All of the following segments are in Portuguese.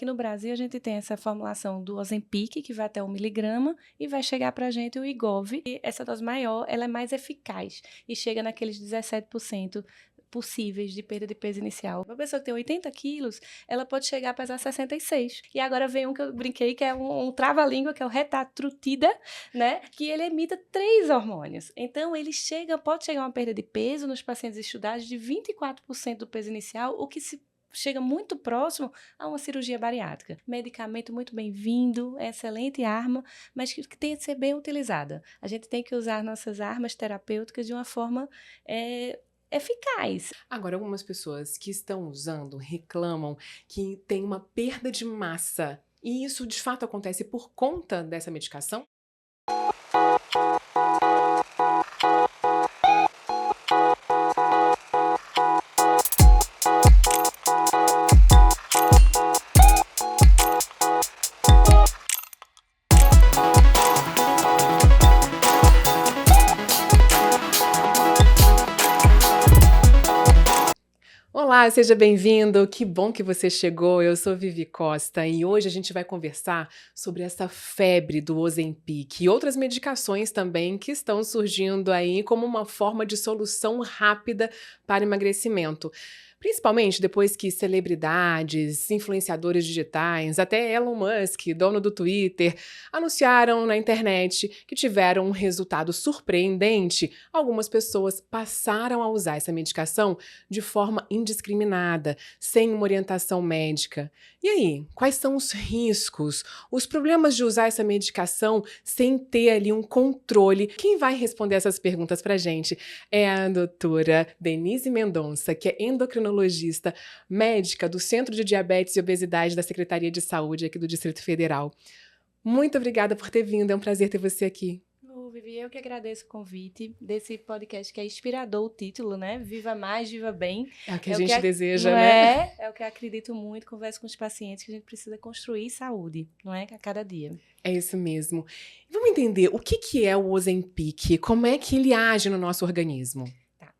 aqui no Brasil a gente tem essa formulação do Ozempic, que vai até 1 miligrama, e vai chegar para a gente o Wegovy. E essa dose maior, ela é mais eficaz e chega naqueles 17% possíveis de perda de peso inicial. Uma pessoa que tem 80 quilos, ela pode chegar a pesar 66. E agora vem um que eu brinquei, que é um trava-língua, que é o retatrutida, né? Que ele emita 3 hormônios. Então, pode chegar a uma perda de peso nos pacientes estudados de 24% do peso inicial, o que chega muito próximo a uma cirurgia bariátrica. Medicamento muito bem-vindo, é excelente arma, mas que tem que ser bem utilizada. A gente tem que usar nossas armas terapêuticas de uma forma eficaz. Agora, algumas pessoas que estão usando reclamam que tem uma perda de massa. E isso, de fato, acontece por conta dessa medicação? Olá, seja bem-vindo, que bom que você chegou, eu sou Vivi Costa e hoje a gente vai conversar sobre essa febre do Ozempic e outras medicações também que estão surgindo aí como uma forma de solução rápida para emagrecimento. Principalmente depois que celebridades, influenciadores digitais, até Elon Musk, dono do Twitter, anunciaram na internet que tiveram um resultado surpreendente, algumas pessoas passaram a usar essa medicação de forma indiscriminada, sem uma orientação médica. E aí, quais são os riscos, os problemas de usar essa medicação sem ter ali um controle? Quem vai responder essas perguntas pra gente é a doutora Denise Mendonça, que é endocrinologista, médica do Centro de Diabetes e Obesidade da Secretaria de Saúde aqui do Distrito Federal. Muito obrigada por ter vindo, é um prazer ter você aqui. Vivi, eu que agradeço o convite desse podcast que é inspirador o título, né? Viva mais, viva bem. É o que a gente deseja, não né? É o que eu acredito muito, converso com os pacientes, que a gente precisa construir saúde, não é? A cada dia. É isso mesmo. Vamos entender o que é o Ozempic, como é que ele age no nosso organismo?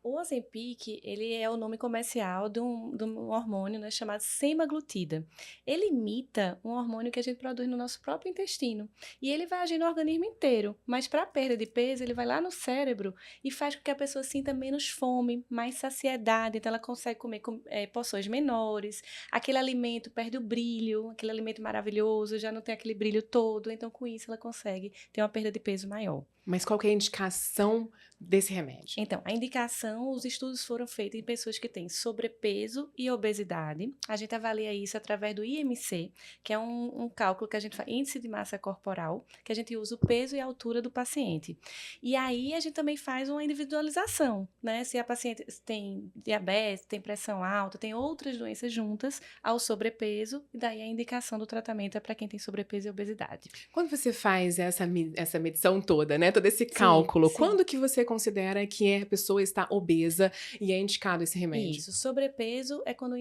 O Ozempic, ele é o nome comercial de um hormônio, né, chamado semaglutida. Ele imita um hormônio que a gente produz no nosso próprio intestino. E ele vai agir no organismo inteiro. Mas para a perda de peso, ele vai lá no cérebro e faz com que a pessoa sinta menos fome, mais saciedade. Então, ela consegue comer porções menores. Aquele alimento perde o brilho, aquele alimento maravilhoso, já não tem aquele brilho todo. Então, com isso, ela consegue ter uma perda de peso maior. Mas qual que é a indicação desse remédio? Então, a indicação, os estudos foram feitos em pessoas que têm sobrepeso e obesidade. A gente avalia isso através do IMC, que é um cálculo que a gente faz, índice de massa corporal, que a gente usa o peso e a altura do paciente. E aí, a gente também faz uma individualização, né? Se a paciente tem diabetes, tem pressão alta, tem outras doenças juntas ao sobrepeso, e daí a indicação do tratamento é para quem tem sobrepeso e obesidade. Quando você faz essa medição toda, né? Todo esse cálculo, sim. Quando que você considera que a pessoa está obesa e é indicado esse remédio? Isso, sobrepeso é quando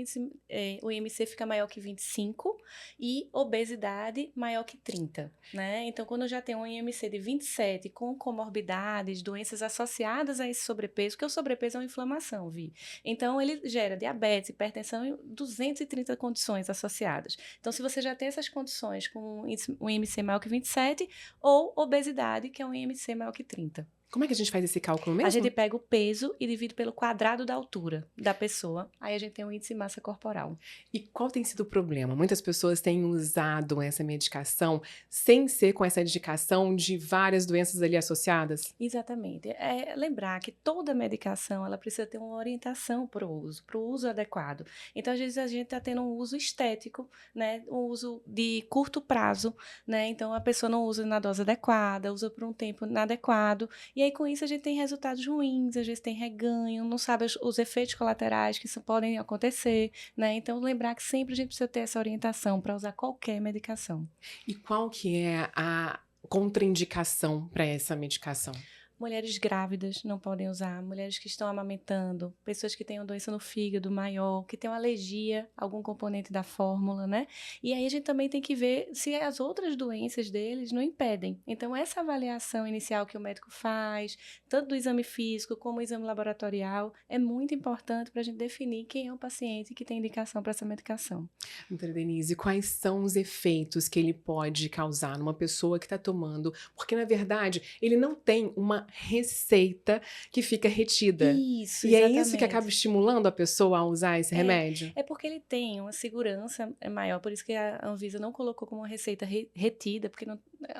o IMC fica maior que 25 e obesidade maior que 30, né? Então, quando eu já tenho um IMC de 27 com comorbidades, doenças associadas a esse sobrepeso, porque o sobrepeso é uma inflamação, Vi. Então, ele gera diabetes, hipertensão e 230 condições associadas. Então, se você já tem essas condições com um IMC maior que 27 ou obesidade, que é um IMC maior que 30. Como é que a gente faz esse cálculo mesmo? A gente pega o peso e divide pelo quadrado da altura da pessoa. Aí a gente tem um índice de massa corporal. E qual tem sido o problema? Muitas pessoas têm usado essa medicação sem ser com essa indicação de várias doenças ali associadas? Exatamente. É lembrar que toda medicação ela precisa ter uma orientação para o uso adequado. Então, às vezes, a gente está tendo um uso estético, né? Um uso de curto prazo, né? Então, a pessoa não usa na dose adequada, usa por um tempo inadequado. E aí, com isso, a gente tem resultados ruins, às vezes tem reganho, não sabe os efeitos colaterais que podem acontecer, né? Então, lembrar que sempre a gente precisa ter essa orientação para usar qualquer medicação. E qual que é a contraindicação para essa medicação? Mulheres grávidas não podem usar, mulheres que estão amamentando, pessoas que têm uma doença no fígado maior, que têm uma alergia a algum componente da fórmula, né? E aí a gente também tem que ver se as outras doenças deles não impedem. Então, essa avaliação inicial que o médico faz, tanto do exame físico como o exame laboratorial, é muito importante para a gente definir quem é o paciente que tem indicação para essa medicação. Doutora Denise, quais são os efeitos que ele pode causar numa pessoa que está tomando? Porque, na verdade, ele não tem uma receita que fica retida. Isso, E é isso que acaba exatamente. estimulando a pessoa a usar esse remédio? É porque ele tem uma segurança maior, por isso que a Anvisa não colocou como uma receita retida, porque não,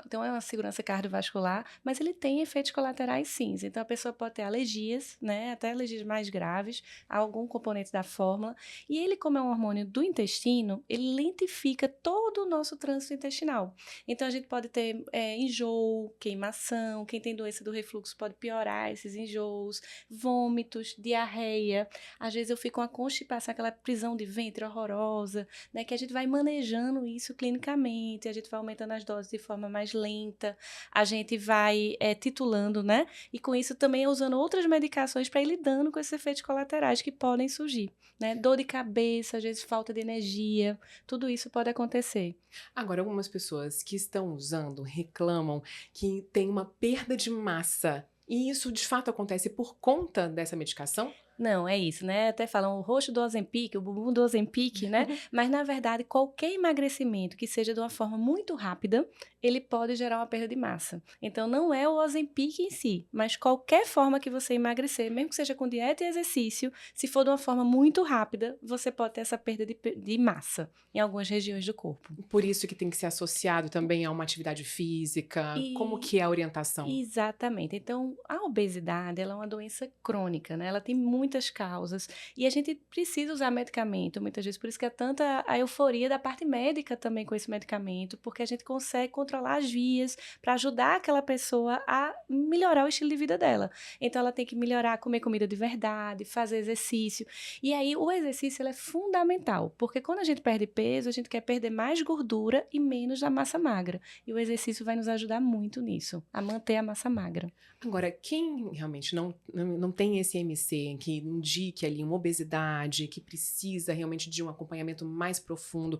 tem uma segurança cardiovascular, mas ele tem efeitos colaterais sim. Então a pessoa pode ter alergias, né, até alergias mais graves a algum componente da fórmula, e ele, como é um hormônio do intestino, ele lentifica todo o nosso trânsito intestinal. Então a gente pode ter enjoo, queimação, quem tem doença do refluxo pode piorar esses enjoos, vômitos, diarreia. Às vezes eu fico com a constipação, aquela prisão de ventre horrorosa, né? Que a gente vai manejando isso clinicamente, a gente vai aumentando as doses de forma mais lenta, a gente vai titulando, né? E com isso também usando outras medicações para ir lidando com esses efeitos colaterais que podem surgir, né? Dor de cabeça, às vezes falta de energia, tudo isso pode acontecer. Agora, algumas pessoas que estão usando reclamam que tem uma perda de massa. E isso de fato acontece por conta dessa medicação? Não, é isso, né? Até falam o rosto do Ozempic, o bumbum do Ozempic, né? Mas, na verdade, qualquer emagrecimento que seja de uma forma muito rápida, ele pode gerar uma perda de massa. Então, não é o Ozempic em si, mas qualquer forma que você emagrecer, mesmo que seja com dieta e exercício, se for de uma forma muito rápida, você pode ter essa perda de massa em algumas regiões do corpo. Por isso que tem que ser associado também a uma atividade física. Como E que é a orientação? Exatamente. Então, a obesidade, ela é uma doença crônica, né? Ela tem muitas causas e a gente precisa usar medicamento, muitas vezes. Por isso que é tanta a euforia da parte médica também com esse medicamento, porque a gente consegue controlar as vias para ajudar aquela pessoa a melhorar o estilo de vida dela. Então, ela tem que melhorar, comer comida de verdade, fazer exercício. E aí, o exercício ele é fundamental, porque quando a gente perde peso, a gente quer perder mais gordura e menos da massa magra. E o exercício vai nos ajudar muito nisso, a manter a massa magra. Agora, quem realmente não tem esse IMC, que indique ali uma obesidade, que precisa realmente de um acompanhamento mais profundo,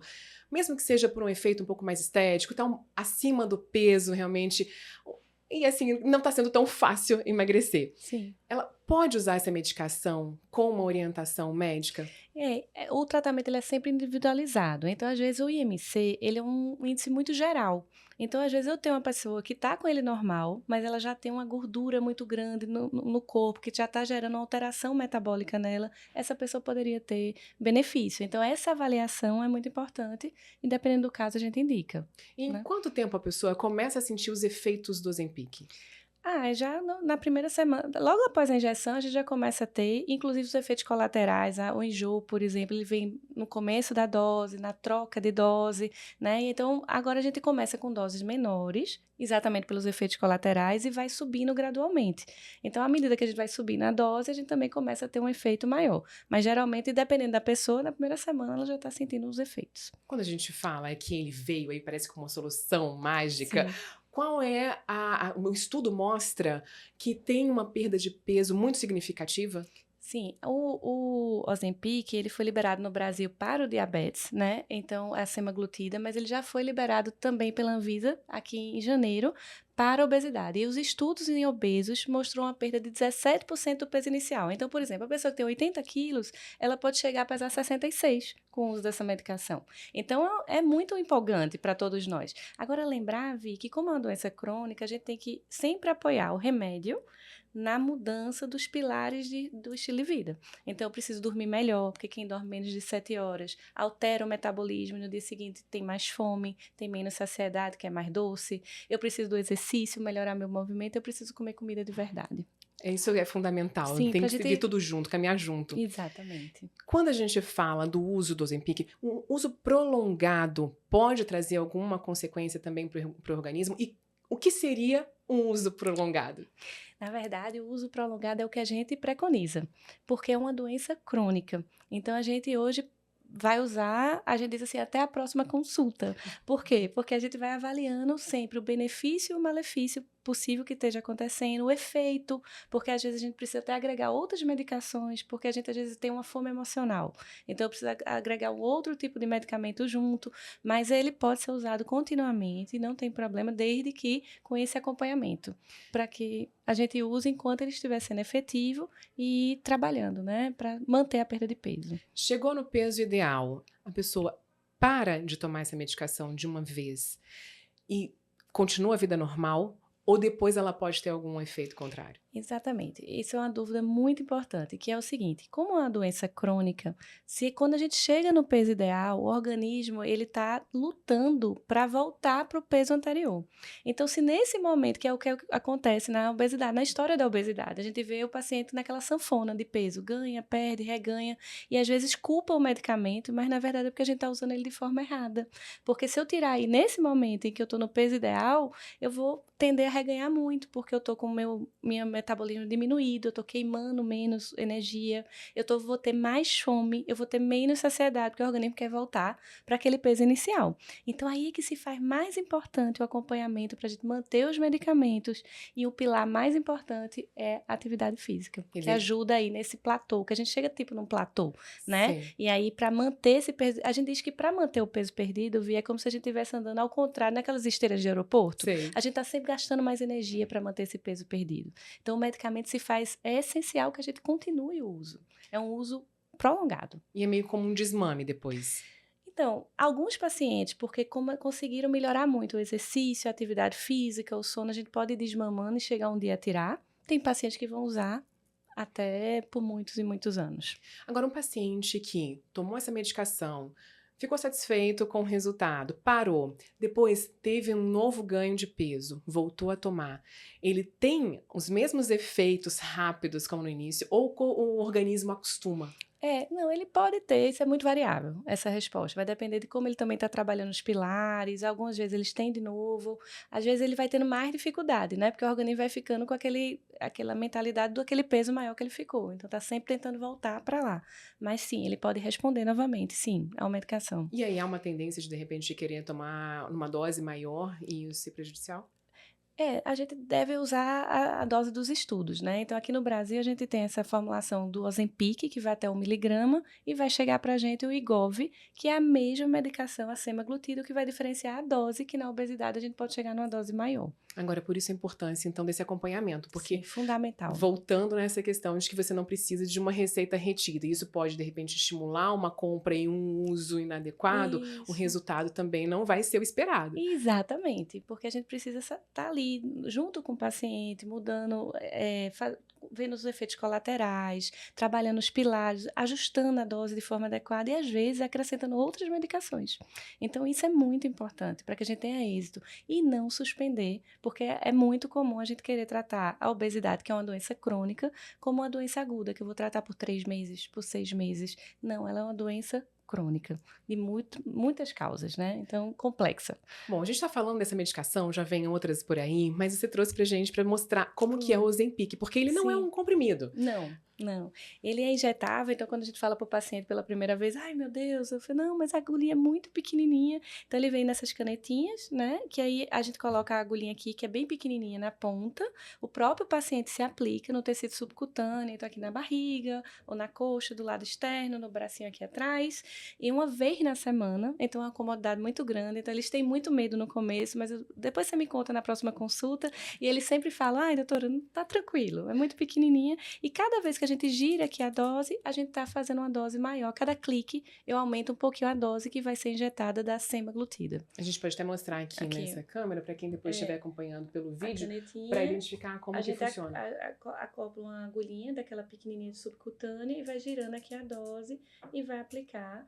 mesmo que seja por um efeito um pouco mais estético, tá acima do peso realmente, e assim, não está sendo tão fácil emagrecer. Sim. Ela pode usar essa medicação com uma orientação médica? O tratamento ele é sempre individualizado. Então, às vezes, o IMC, ele é um índice muito geral. Então, às vezes, eu tenho uma pessoa que está com ele normal, mas ela já tem uma gordura muito grande no corpo, que já está gerando uma alteração metabólica nela. Essa pessoa poderia ter benefício. Então, essa avaliação é muito importante e, dependendo do caso, a gente indica. E em Né? quanto tempo a pessoa começa a sentir os efeitos do Ozempic? Já na primeira semana, logo após a injeção, a gente já começa a ter, inclusive os efeitos colaterais, o enjoo, por exemplo, ele vem no começo da dose, na troca de dose, né? Então, agora a gente começa com doses menores, exatamente pelos efeitos colaterais, e vai subindo gradualmente. Então, à medida que a gente vai subindo a dose, a gente também começa a ter um efeito maior. Mas, geralmente, dependendo da pessoa, na primeira semana ela já está sentindo os efeitos. Quando a gente fala que ele veio aí, parece com uma solução mágica. Sim. Qual é o estudo mostra que tem uma perda de peso muito significativa? Sim, o Ozempic, ele foi liberado no Brasil para o diabetes, né? Então, é a semaglutida, mas ele já foi liberado também pela Anvisa, aqui em janeiro, para a obesidade. E os estudos em obesos mostrou uma perda de 17% do peso inicial. Então, por exemplo, a pessoa que tem 80 quilos, ela pode chegar a pesar 66 com o uso dessa medicação. Então, é muito empolgante para todos nós. Agora, lembrar, Vi, que como é uma doença crônica, a gente tem que sempre apoiar o remédio na mudança dos pilares do estilo de vida. Então, eu preciso dormir melhor, porque quem dorme menos de 7 horas altera o metabolismo, no dia seguinte tem mais fome, tem menos saciedade, que é mais doce. Eu preciso do exercício, melhorar meu movimento, eu preciso comer comida de verdade. Isso é fundamental, Sim, tem pra que seguir tudo junto, caminhar junto. Exatamente. Quando a gente fala do uso do Ozempic, um uso prolongado pode trazer alguma consequência também para o organismo? E o que seria um uso prolongado? Na verdade, o uso prolongado é o que a gente preconiza, porque é uma doença crônica. Então, a gente hoje vai usar, a gente diz assim, até a próxima consulta. Por quê? Porque a gente vai avaliando sempre o benefício e o malefício possível que esteja acontecendo, o efeito, porque às vezes a gente precisa até agregar outras medicações, porque a gente às vezes tem uma fome emocional. Então, precisa agregar um outro tipo de medicamento junto, mas ele pode ser usado continuamente, não tem problema, desde que com esse acompanhamento, para que a gente use enquanto ele estiver sendo efetivo e trabalhando, né, para manter a perda de peso. Chegou no peso ideal, a pessoa para de tomar essa medicação de uma vez e continua a vida normal, ou depois ela pode ter algum efeito contrário? Exatamente. Isso é uma dúvida muito importante, que é o seguinte: como é uma doença crônica, se quando a gente chega no peso ideal, o organismo ele está lutando para voltar para o peso anterior. Então, se nesse momento, que é o que acontece na obesidade, na história da obesidade, a gente vê o paciente naquela sanfona de peso, ganha, perde, reganha, e às vezes culpa o medicamento, mas na verdade é porque a gente está usando ele de forma errada. Porque se eu tirar aí nesse momento em que eu estou no peso ideal, eu vou tender a reganhar muito, porque eu estou com minha metabolismo diminuído, eu estou queimando menos energia, vou ter mais fome, eu vou ter menos saciedade, porque o organismo quer voltar para aquele peso inicial. Então, aí é que se faz mais importante o acompanhamento para a gente manter os medicamentos, e o pilar mais importante é a atividade física, que ajuda aí nesse platô, que a gente chega tipo num platô, né? Sim. E aí, para manter esse peso, a gente diz que para manter o peso perdido, Vi, é como se a gente estivesse andando ao contrário naquelas esteiras de aeroporto. Sim. A gente está sempre gastando mais energia para manter esse peso perdido. Então, o medicamento é essencial que a gente continue o uso. É um uso prolongado. E é meio como um desmame depois. Então, alguns pacientes, porque como conseguiram melhorar muito o exercício, a atividade física, o sono, a gente pode ir desmamando e chegar um dia a tirar. Tem pacientes que vão usar até por muitos e muitos anos. Agora, um paciente que tomou essa medicação, ficou satisfeito com o resultado, parou, depois teve um novo ganho de peso, voltou a tomar. Ele tem os mesmos efeitos rápidos como no início, ou o organismo acostuma? Não, ele pode ter, isso é muito variável, essa resposta. Vai depender de como ele também está trabalhando os pilares, algumas vezes eles têm de novo, às vezes ele vai tendo mais dificuldade, né? Porque o organismo vai ficando com aquela mentalidade daquele peso maior que ele ficou. Então, está sempre tentando voltar para lá. Mas sim, ele pode responder novamente, sim, à medicação. E aí há uma tendência de repente, querer tomar numa dose maior e isso ser prejudicial? A gente deve usar a dose dos estudos, né? Então, aqui no Brasil, a gente tem essa formulação do Ozempic, que vai até 1 miligrama, e vai chegar para a gente o Wegovy, que é a mesma medicação, a semaglutida, que vai diferenciar a dose, que na obesidade a gente pode chegar numa dose maior. Agora, por isso a importância, então, desse acompanhamento, porque Sim, fundamental. voltando nessa questão de que você não precisa de uma receita retida, isso pode, de repente, estimular uma compra e um uso inadequado, Isso. o resultado também não vai ser o esperado. Exatamente, porque a gente precisa estar ali junto com o paciente, mudando, vendo os efeitos colaterais, trabalhando os pilares, ajustando a dose de forma adequada e, às vezes, acrescentando outras medicações. Então, isso é muito importante para que a gente tenha êxito e não suspender, porque é muito comum a gente querer tratar a obesidade, que é uma doença crônica, como uma doença aguda, que eu vou tratar por 3 meses, por 6 meses. Não, ela é uma doença crônica, de muitas causas, né? Então, complexa. Bom, a gente tá falando dessa medicação, já vem outras por aí, mas você trouxe pra gente pra mostrar como que é o Ozempic, porque ele não é um comprimido. Não. Ele é injetável, então quando a gente fala para o paciente pela primeira vez, ai meu Deus, eu falei, não, mas a agulhinha é muito pequenininha. Então ele vem nessas canetinhas, né? Que aí a gente coloca a agulhinha aqui, que é bem pequenininha na ponta. O próprio paciente se aplica no tecido subcutâneo, então aqui na barriga, ou na coxa, do lado externo, no bracinho aqui atrás. E uma vez na semana, então é uma comodidade muito grande. Então eles têm muito medo no começo, mas depois você me conta na próxima consulta. E eles sempre falam, ai doutora, tá tranquilo, é muito pequenininha. E cada vez que a gente gira aqui a dose, a gente está fazendo uma dose maior. Cada clique, eu aumento um pouquinho a dose que vai ser injetada da semaglutida. A gente pode até mostrar aqui nessa câmera, para quem depois estiver acompanhando pelo vídeo, para identificar como que funciona. A gente acopla uma agulhinha daquela pequenininha de subcutânea e vai girando aqui a dose e vai aplicar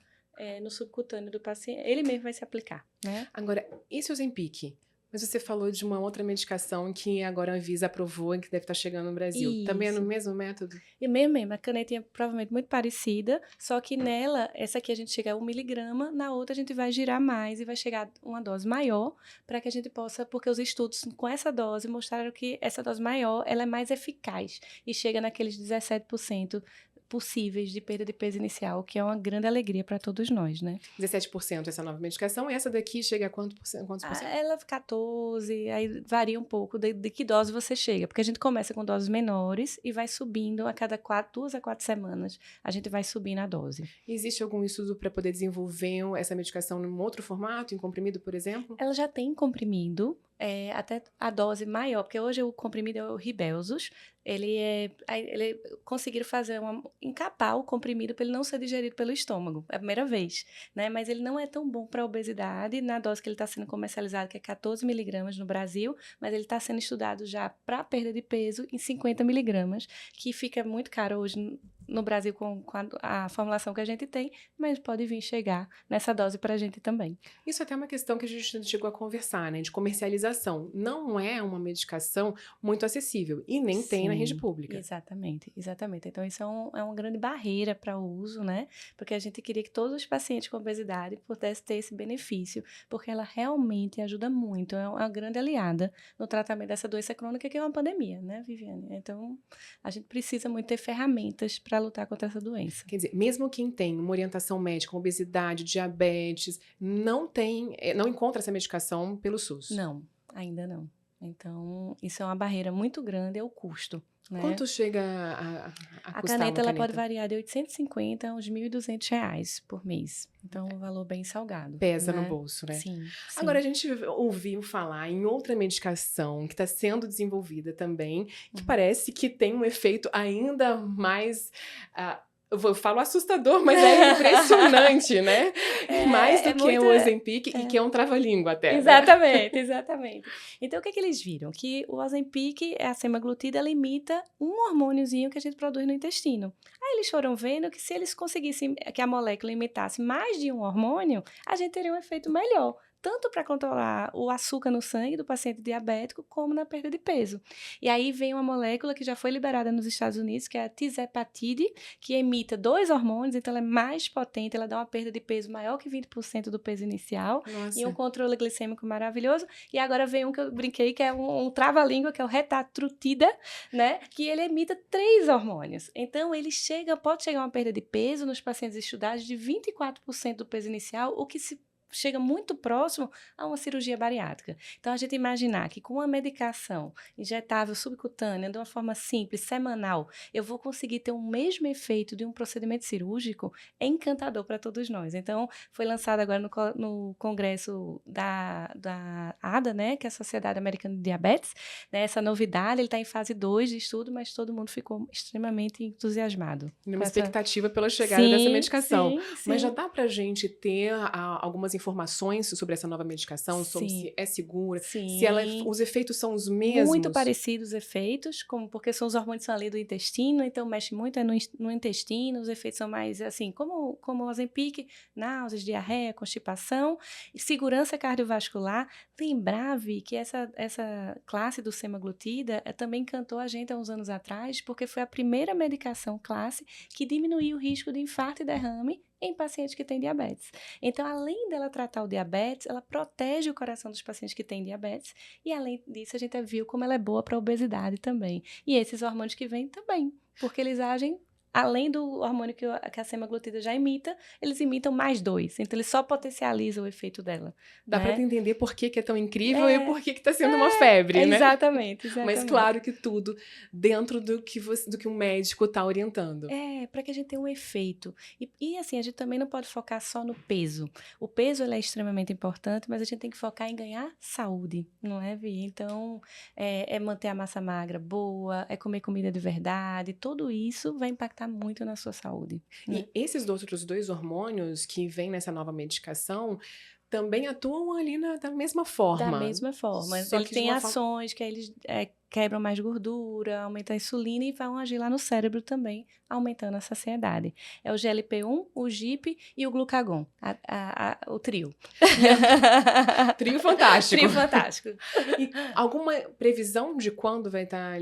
no subcutâneo do paciente. Ele mesmo vai se aplicar, né? Agora, esse Ozempic? Mas você falou de uma outra medicação que agora a Anvisa aprovou e que deve estar chegando no Brasil. Isso. Também é no mesmo método? E mesmo, a canetinha é provavelmente muito parecida, só que nela, essa aqui a gente chega a 1 miligrama, na outra a gente vai girar mais e vai chegar a uma dose maior, para que a gente possa, porque os estudos com essa dose mostraram que essa dose maior, ela é mais eficaz e chega naqueles 17% possíveis de perda de peso inicial, o que é uma grande alegria para todos nós, né? 17% essa nova medicação, e essa daqui chega a quantos por cento? Ela 14, aí varia um pouco de que dose você chega, porque a gente começa com doses menores e vai subindo a cada 2 a 4 semanas, a gente vai subindo a dose. Existe algum estudo para poder desenvolver essa medicação num outro formato, em comprimido, por exemplo? Ela já tem comprimido, até a dose maior, porque hoje o comprimido é o Ribelsus, ele conseguiram encapar o comprimido para ele não ser digerido pelo estômago, é a primeira vez, né? Mas ele não é tão bom para a obesidade, na dose que ele está sendo comercializado, que é 14 miligramas no Brasil, mas ele está sendo estudado já para perda de peso em 50 miligramas, que fica muito caro hoje no Brasil com a formulação que a gente tem, mas pode vir chegar nessa dose para a gente também. Isso até é uma questão que a gente chegou a conversar, né? De comercialização. Não é uma medicação muito acessível e nem tem na rede pública. Exatamente. Então isso é uma grande barreira para o uso, né? Porque a gente queria que todos os pacientes com obesidade pudessem ter esse benefício, porque ela realmente ajuda muito, é uma grande aliada no tratamento dessa doença crônica que é uma pandemia, né, Viviane? Então, a gente precisa muito ter ferramentas para lutar contra essa doença. Quer dizer, mesmo quem tem uma orientação médica, obesidade, diabetes, não encontra essa medicação pelo SUS? Não, ainda não. Então, isso é uma barreira muito grande, é o custo. Né? Quanto chega a custar caneta, uma ela pode variar de R$850 a uns R$1.200 por mês. Então, um valor bem salgado. Pesa né? no bolso, né? Sim. Agora, a gente ouviu falar em outra medicação que está sendo desenvolvida também, que parece que tem um efeito ainda mais... eu falo assustador, mas é impressionante, né? Mais do que o Ozempic e que é um trava-língua até. Exatamente, né? Exatamente. Então, o que eles viram? Que o Ozempic, a semaglutida, ela imita um hormôniozinho que a gente produz no intestino. Aí eles foram vendo que se eles conseguissem que a molécula imitasse mais de um hormônio, a gente teria um efeito melhor, tanto para controlar o açúcar no sangue do paciente diabético, como na perda de peso. E aí vem uma molécula que já foi liberada nos Estados Unidos, que é a tizepatide, que imita 2 hormônios, então ela é mais potente, ela dá uma perda de peso maior que 20% do peso inicial. Nossa. E um controle glicêmico maravilhoso. E agora vem um que eu brinquei, que é um trava-língua, que é o retatrutida, né? Que ele imita 3 hormônios. Então, pode chegar a uma perda de peso nos pacientes estudados de 24% do peso inicial, o que chega muito próximo a uma cirurgia bariátrica. Então, a gente imaginar que com uma medicação injetável subcutânea, de uma forma simples, semanal, eu vou conseguir ter o mesmo efeito de um procedimento cirúrgico, é encantador para todos nós. Então, foi lançado agora no congresso da ADA, né, que é a Sociedade Americana de Diabetes, né, essa novidade, ele está em fase 2 de estudo, mas todo mundo ficou extremamente entusiasmado. Uma expectativa pela chegada dessa medicação. Sim. Mas já dá para a gente ter algumas informações sobre essa nova medicação, sobre se é segura, se os efeitos são os mesmos? Muito parecidos os efeitos, porque são os hormônios são ali do intestino, então mexe muito no intestino, os efeitos são mais assim, como o Ozempic, náuseas, diarreia, constipação, segurança cardiovascular. Lembrar que essa classe do semaglutida também encantou a gente há uns anos atrás, porque foi a primeira medicação classe que diminuiu o risco de infarto e derrame em pacientes que têm diabetes. Então, além dela tratar o diabetes, ela protege o coração dos pacientes que têm diabetes e, além disso, a gente viu como ela é boa para a obesidade também. E esses hormônios que vêm também, porque eles agem, além do hormônio que a semaglutida já imita, eles imitam mais 2. Então, eles só potencializam o efeito dela. Dá para entender por que é tão incrível e por que está sendo uma febre, né? Exatamente. Mas claro que tudo dentro do que um médico está orientando. Para que a gente tenha um efeito. E assim, a gente também não pode focar só no peso. O peso ele é extremamente importante, mas a gente tem que focar em ganhar saúde, não é, Vi? Então, é manter a massa magra boa, é comer comida de verdade, tudo isso vai impactar muito na sua saúde. Né? E esses outros 2 hormônios que vêm nessa nova medicação também atuam ali da mesma forma. Da mesma forma. Ele tem ações que eles quebram mais gordura, aumentam a insulina e vão agir lá no cérebro também, aumentando a saciedade. É o GLP-1, o GIP e o glucagon, o trio. Trio fantástico. Trio fantástico. E alguma previsão de quando vai estar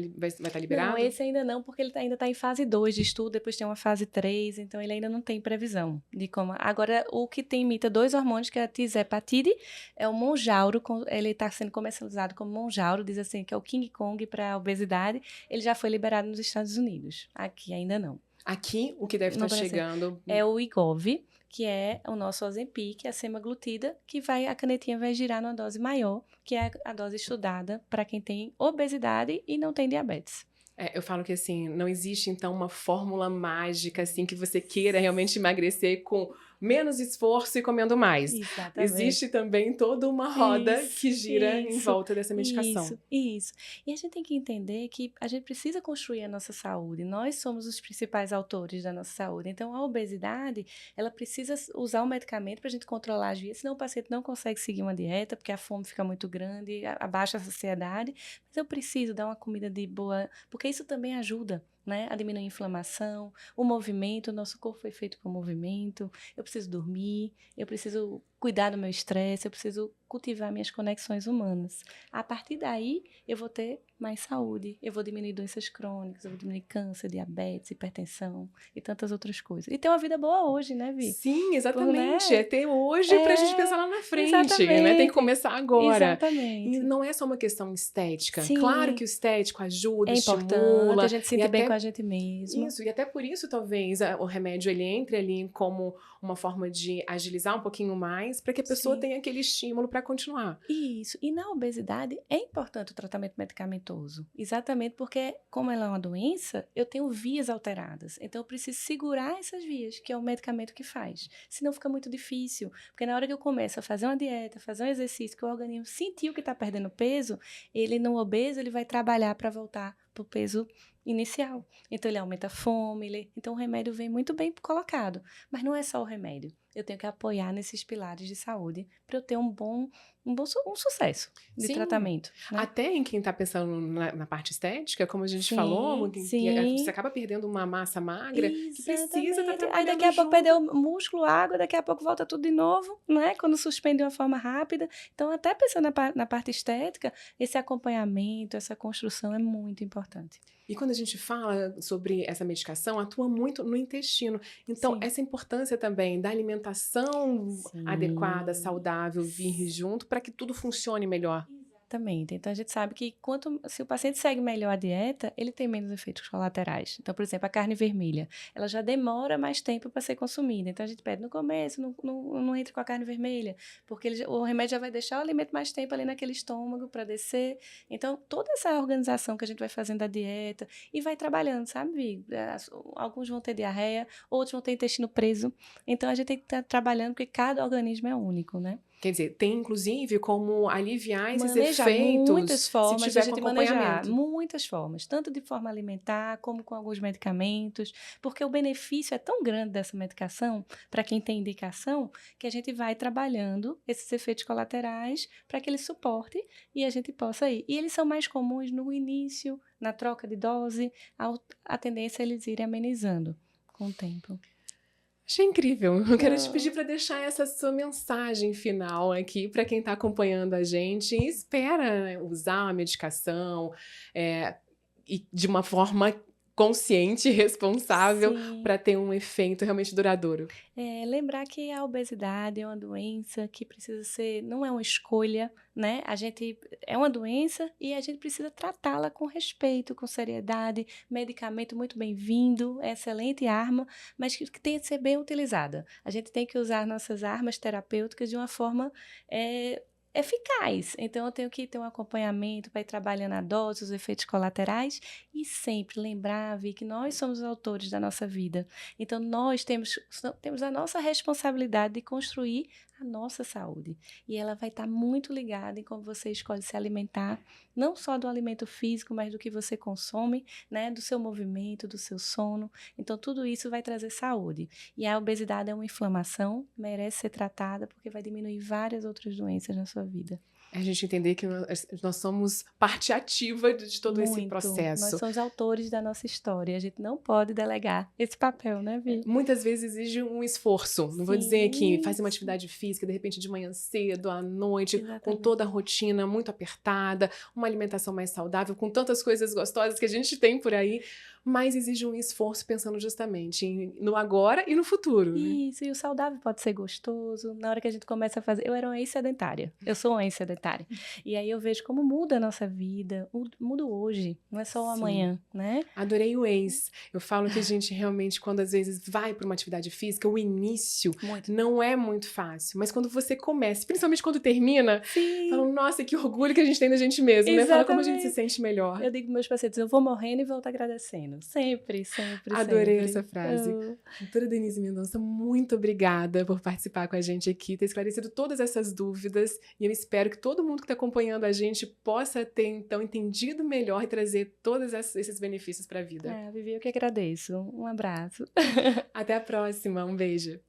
liberado? Não, esse ainda não, porque ele ainda está em fase 2 de estudo, depois tem uma fase 3, então ele ainda não tem previsão de como. Agora, o que imita 2 hormônios, que é a tizepatide, é o Mounjaro, ele está sendo comercializado como Mounjaro, diz assim, que é o King Kong para a obesidade, ele já foi liberado nos Estados Unidos. Aqui ainda não. Aqui, o que deve no estar Brasil. chegando... É o Wegovy, que é o nosso Ozempic, a semaglutida, que a canetinha vai girar numa dose maior, que é a dose estudada para quem tem obesidade e não tem diabetes. Eu falo que, assim, não existe, então, uma fórmula mágica, assim, que você queira realmente emagrecer com menos esforço e comendo mais. Exatamente. Existe também toda uma roda Isso, que gira em isso, volta dessa medicação. isso. E a gente tem que entender que a gente precisa construir a nossa saúde. Nós somos os principais autores da nossa saúde. Então, a obesidade, ela precisa usar o medicamento para a gente controlar as vias, senão o paciente não consegue seguir uma dieta, porque a fome fica muito grande, abaixa a saciedade. Mas eu preciso dar uma comida de boa, porque isso também ajuda, né, a diminuir a inflamação, o movimento, o nosso corpo foi feito para o movimento, eu preciso dormir, eu preciso cuidar do meu estresse, eu preciso cultivar minhas conexões humanas. A partir daí, eu vou ter mais saúde, eu vou diminuir doenças crônicas, eu vou diminuir câncer, diabetes, hipertensão e tantas outras coisas. E ter uma vida boa hoje, né, Vi? Sim, exatamente. Né? É ter hoje pra gente pensar lá na frente, né? Tem que Exatamente. começar agora. Exatamente. E não é só uma questão estética. Sim. Claro que o estético ajuda, É estimula. importante, a gente se sentir bem até com a gente mesmo. Isso, e até por isso, talvez, o remédio ele entre ali como uma forma de agilizar um pouquinho mais, para que a pessoa Sim. tenha aquele estímulo para continuar. Isso. E na obesidade é importante o tratamento medicamentoso. Exatamente porque, como ela é uma doença, eu tenho vias alteradas. Então, eu preciso segurar essas vias, que é o medicamento que faz. Senão fica muito difícil. Porque na hora que eu começo a fazer uma dieta, fazer um exercício, que o organismo sentiu que está perdendo peso, ele no obeso, ele vai trabalhar para voltar para o peso inicial. Então, ele aumenta a fome. Então, o remédio vem muito bem colocado. Mas não é só o remédio. Eu tenho que apoiar nesses pilares de saúde para eu ter um sucesso de Sim. tratamento. Né? Até em quem está pensando na parte estética, como a gente Sim, falou, sim. você acaba perdendo uma massa magra que precisa estar Exatamente. trabalhando Aí daqui a pouco junto. perdeu músculo, água, daqui a pouco volta tudo de novo, né? Quando suspende de uma forma rápida. Então, até pensando na parte estética, esse acompanhamento, essa construção é muito importante. E quando a gente fala sobre essa medicação, atua muito no intestino. Então, Sim. essa importância também da alimentação Sim. adequada, saudável, vir junto, para que tudo funcione melhor. Exatamente. Então, a gente sabe que se o paciente segue melhor a dieta, ele tem menos efeitos colaterais. Então, por exemplo, a carne vermelha, ela já demora mais tempo para ser consumida. Então, a gente pede no começo, não entre com a carne vermelha, porque o remédio já vai deixar o alimento mais tempo ali naquele estômago para descer. Então, toda essa organização que a gente vai fazendo da dieta e vai trabalhando, sabe, Vi? Alguns vão ter diarreia, outros vão ter intestino preso. Então, a gente tem que estar trabalhando, porque cada organismo é único, né? Quer dizer, tem inclusive como aliviar esses Manejar efeitos muitas formas se de tiver a com gente manejar, acompanhamento. muitas formas, tanto de forma alimentar como com alguns medicamentos, porque o benefício é tão grande dessa medicação, para quem tem indicação, que a gente vai trabalhando esses efeitos colaterais para que ele suporte e a gente possa ir. E eles são mais comuns no início, na troca de dose, a tendência é eles irem amenizando com o tempo. Achei incrível. Eu quero te pedir para deixar essa sua mensagem final aqui para quem está acompanhando a gente e espera, né, usar a medicação e de uma forma consciente e responsável para ter um efeito realmente duradouro. Lembrar que a obesidade é uma doença que precisa ser, não é uma escolha, né? É uma doença e a gente precisa tratá-la com respeito, com seriedade, medicamento muito bem-vindo, é excelente arma, mas que tem que ser bem utilizada. A gente tem que usar nossas armas terapêuticas de uma forma eficaz. Então, eu tenho que ter um acompanhamento para ir trabalhando a dose, os efeitos colaterais e sempre lembrar, Vi, que nós somos os autores da nossa vida. Então, nós temos a nossa responsabilidade de construir a nossa saúde. E ela vai estar muito ligada em como você escolhe se alimentar, não só do alimento físico, mas do que você consome, né? Do seu movimento, do seu sono. Então, tudo isso vai trazer saúde. E a obesidade é uma inflamação, merece ser tratada, porque vai diminuir várias outras doenças na sua vida. A gente entender que nós somos parte ativa de todo esse processo. Nós somos autores da nossa história. A gente não pode delegar esse papel, né, Vi? Muitas vezes exige um esforço. Não vou dizer que fazer uma atividade física física, de repente de manhã cedo, à noite, com Exatamente. toda a rotina muito apertada, uma alimentação mais saudável, com tantas coisas gostosas que a gente tem por aí, mas exige um esforço pensando justamente no agora e no futuro, né? Isso, e o saudável pode ser gostoso. Na hora que a gente começa a fazer. Eu era uma ex-sedentária. Eu sou uma ex-sedentária. E aí eu vejo como muda a nossa vida. Muda o hoje, não é só o Sim. amanhã, né? Adorei o ex. Eu falo que a gente realmente, quando às vezes vai para uma atividade física, o início Muito. não é muito fácil. Mas quando você começa, principalmente quando termina, Sim, fala, nossa, que orgulho que a gente tem da gente mesmo, né? Fala como a gente se exatamente. sente melhor. Eu digo para meus pacientes, eu vou morrendo e volto agradecendo. Sempre, sempre, Adorei sempre. essa frase. Doutora Denise Mendonça, muito obrigada por participar com a gente aqui, ter esclarecido todas essas dúvidas. E eu espero que todo mundo que está acompanhando a gente possa ter, então, entendido melhor e trazer todos esses benefícios para a vida. Vivi, eu que agradeço. Um abraço. Até a próxima. Um beijo.